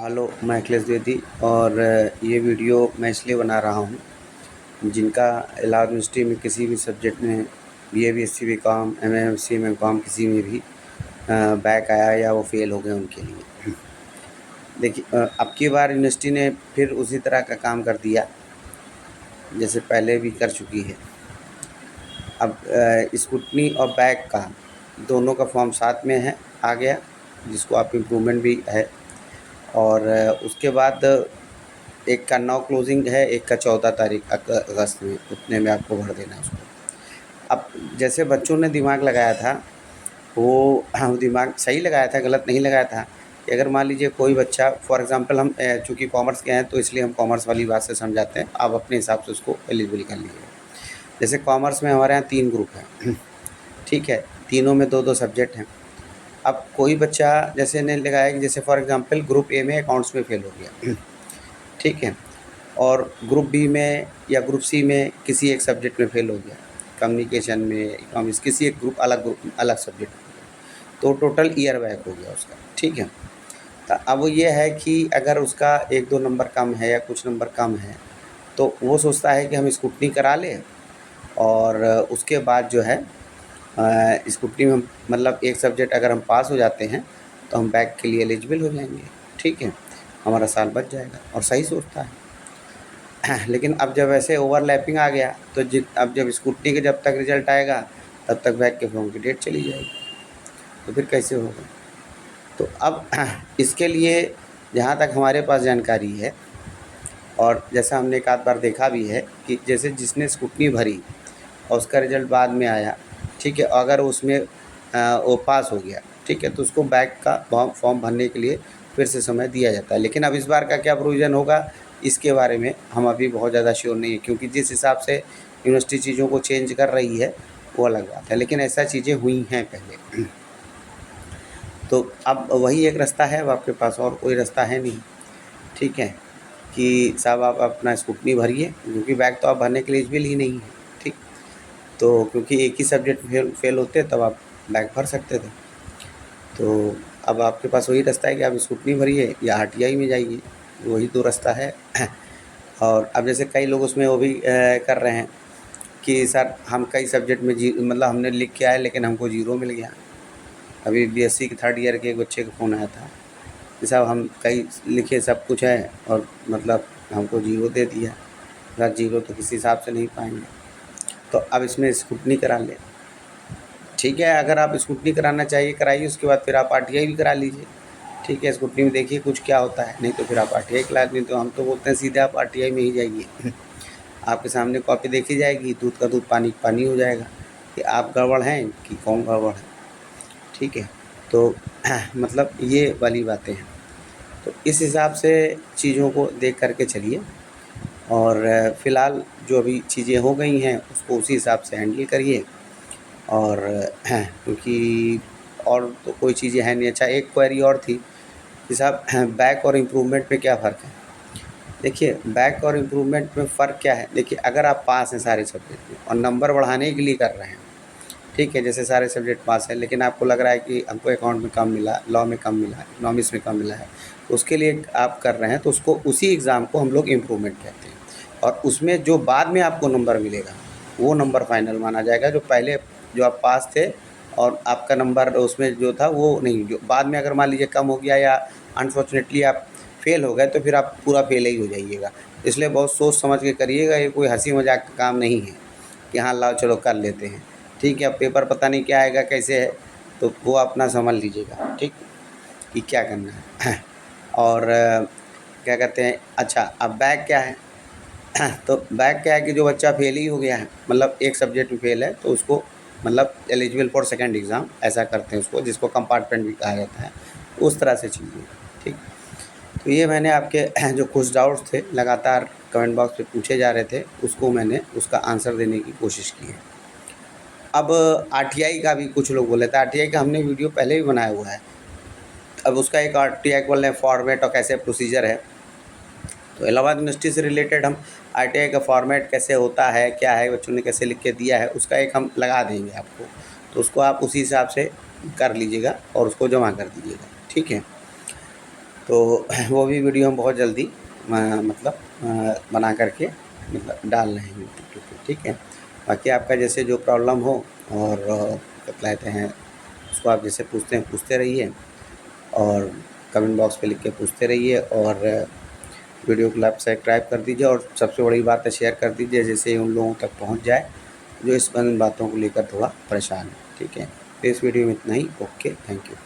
Hello, मैं अखिलेश द्विवेदी और ये वीडियो मैं इसलिए बना रहा हूँ जिनका इलाहाबाद यूनिवर्सिटी में किसी भी सब्जेक्ट में BA BSc BCom MSc MCom किसी में भी बैक आया या वो फेल हो गए उनके लिए। देखिए, अब की बार यूनिवर्सिटी ने फिर उसी तरह का काम कर दिया जैसे पहले भी कर चुकी है। अब स्क्रूटनी और बैक का दोनों का फॉर्म साथ में है आ गया, जिसको आप इम्प्रूवमेंट भी है। और उसके बाद एक का 9 क्लोजिंग है, एक का 14 तारीख अगस्त में, उतने में आपको भर देना है उसको। अब जैसे बच्चों ने दिमाग लगाया था वो दिमाग सही लगाया था, गलत नहीं लगाया था कि अगर मान लीजिए कोई बच्चा फॉर एग्ज़ाम्पल हम चूँकि कॉमर्स के हैं तो इसलिए हम कॉमर्स वाली बात से समझाते हैं, आप अपने हिसाब से उसको एलिजिबल कर लीजिए। जैसे कॉमर्स में हमारे यहाँ 3 ग्रुप हैं, ठीक है, तीनों में 2-2 सब्जेक्ट हैं। अब कोई बच्चा जैसे ने लगाया कि जैसे फॉर एग्ज़ाम्पल ग्रुप ए में अकाउंट्स में फ़ेल हो गया, ठीक है, और ग्रुप बी में या ग्रुप सी में किसी एक सब्जेक्ट में फ़ेल हो गया, कम्युनिकेशन में, इकोनॉमिक्स, किसी एक ग्रुप अलग सब्जेक्ट में, तो टोटल ईयर बैक हो गया उसका, ठीक है। तो अब ये है कि अगर उसका 1-2 नंबर कम है या कुछ नंबर कम है, तो वो सोचता है कि हम स्क्रूटनी करा लें और उसके बाद जो है स्क्रूटनी में मतलब एक सब्जेक्ट अगर हम पास हो जाते हैं तो हम बैक के लिए एलिजिबल हो जाएंगे, ठीक है, हमारा साल बच जाएगा, और सही सोचता है। लेकिन अब जब ऐसे ओवरलैपिंग आ गया तो अब जब स्क्रूटनी के जब तक रिजल्ट आएगा तब तक बैक के फॉर्म की डेट चली जाएगी, तो फिर कैसे होगा। तो अब इसके लिए जहाँ तक हमारे पास जानकारी है और जैसा हमने एक आध बार देखा भी है कि जैसे जिसने स्क्रूटनी भरी और उसका रिजल्ट बाद में आया, ठीक है, अगर उसमें वो पास हो गया, ठीक है, तो उसको बैक का फॉर्म भरने के लिए फिर से समय दिया जाता है। लेकिन अब इस बार का क्या प्रोविज़न होगा इसके बारे में हम अभी बहुत ज़्यादा श्योर नहीं है, क्योंकि जिस हिसाब से यूनिवर्सिटी चीज़ों को चेंज कर रही है वो अलग बात है, लेकिन ऐसा चीज़ें हुई हैं पहले। तो अब वही एक रास्ता है, अब आपके पास और कोई रास्ता है नहीं, ठीक है, कि साहब आप अपना स्क्रूटनी भरिए, क्योंकि बैक तो आप भरने के लिए एलिजिबल ही नहीं है, ठीक। तो क्योंकि एक ही सब्जेक्ट फेल होते तब आप बैक भर सकते थे। तो अब आपके पास वही रास्ता है कि आप स्क्रूटनी भरिए या आरटीआई में जाइए, वही 2 रास्ता है। और अब जैसे कई लोग उसमें वो भी कर रहे हैं कि सर हम कई सब्जेक्ट में मतलब हमने लिख के आए लेकिन हमको 0 मिल गया। अभी बीएससी के 3rd ईयर के एक बच्चे का फ़ोन आया था कि साहब हम कई लिखे सब कुछ है और मतलब हमको 0 दे दिया। सर 0 तो किसी हिसाब से नहीं पाएंगे, तो अब इसमें स्क्रूटनी करा लें, ठीक है। अगर आप स्क्रूटनी कराना चाहिए कराइए, उसके बाद फिर आप आरटीआई भी करा लीजिए, ठीक है। स्क्रूटनी में देखिए कुछ क्या होता है, नहीं तो फिर आप आरटीआई करा, नहीं तो हम तो बोलते हैं सीधे आप आरटीआई में ही जाइए। आपके सामने कॉपी देखी जाएगी, दूध का दूध पानी का पानी हो जाएगा कि आप गड़बड़ हैं कि कौन गड़बड़ है, ठीक है। तो मतलब ये वाली बातें हैं, तो इस हिसाब से चीज़ों को देख कर के चलिए और फ़िलहाल जो अभी चीज़ें हो गई हैं उसको उसी हिसाब से हैंडल करिए। और क्योंकि और तो कोई चीज़ें हैं नहीं। अच्छा, एक क्वेरी और थी कि साहब बैक और इम्प्रूवमेंट में क्या फ़र्क है। देखिए, बैक और इम्प्रूवमेंट में फ़र्क क्या है, देखिए अगर आप पास हैं सारे सब्जेक्ट में और नंबर बढ़ाने के लिए कर रहे हैं, ठीक है, जैसे सारे सब्जेक्ट पास हैं लेकिन आपको लग रहा है कि हमको अकाउंट में कम मिला, लॉ में कम मिला, इकोनॉमिक्स में कम मिला है, तो उसके लिए आप कर रहे हैं तो उसको उसी एग्ज़ाम को हम लोग इम्प्रूवमेंट कहते हैं। और उसमें जो बाद में आपको नंबर मिलेगा वो नंबर फाइनल माना जाएगा। जो पहले जो आप पास थे और आपका नंबर उसमें जो था वो नहीं, जो बाद में अगर मान लीजिए कम हो गया या अनफॉर्चुनेटली आप फेल हो गए तो फिर आप पूरा फेल ही हो जाइएगा। इसलिए बहुत सोच समझ के करिएगा, ये कोई हंसी मजाक का काम नहीं है कि हाँ लाओ चलो कर लेते हैं, ठीक है। अब पेपर पता नहीं क्या आएगा कैसे है, तो वो अपना समझ लीजिएगा, ठीक, कि क्या करना है। और क्या कहते हैं, अच्छा अब बैक क्या है। तो बैक क्या है कि जो बच्चा फेल ही हो गया है, मतलब एक सब्जेक्ट में फेल है, तो उसको मतलब एलिजिबल फॉर सेकंड एग्ज़ाम ऐसा करते हैं उसको, जिसको कंपार्टमेंट भी कहा जाता है, उस तरह से चीज़ें, ठीक। तो ये मैंने आपके जो कुछ डाउट्स थे लगातार कमेंट बॉक्स पे पूछे जा रहे थे, उसको मैंने उसका आंसर देने की कोशिश की है। अब आरटीआई का भी कुछ लोग बोले थे, आरटीआई का हमने वीडियो पहले भी बनाया हुआ है। अब उसका एक आरटीआई बोल रहे हैं फॉर्मेट और कैसे प्रोसीजर है, तो इलाहाबाद यूनिवर्सिटी से रिलेटेड हम आरटीआई का फॉर्मेट कैसे होता है, क्या है, बच्चों ने कैसे लिख के दिया है, उसका एक हम लगा देंगे आपको, तो उसको आप उसी हिसाब से कर लीजिएगा और उसको जमा कर दीजिएगा, ठीक है। तो वो भी वीडियो हम बहुत जल्दी मतलब बना करके मतलब डाल रहे हैं यूट्यूब पे, ठीक है। बाकी आपका जैसे जो प्रॉब्लम हो और क्या कहते हैं उसको आप जैसे पूछते हैं पूछते रहिए, और कमेंट बॉक्स पे लिख के पूछते रहिए, और वीडियो को लाइक सब्सक्राइब कर दीजिए, और सबसे बड़ी बात है शेयर कर दीजिए, जैसे उन लोगों तक पहुंच जाए जो इस बातों को लेकर थोड़ा परेशान है, ठीक है। तो इस वीडियो में इतना ही। Okay, thank you.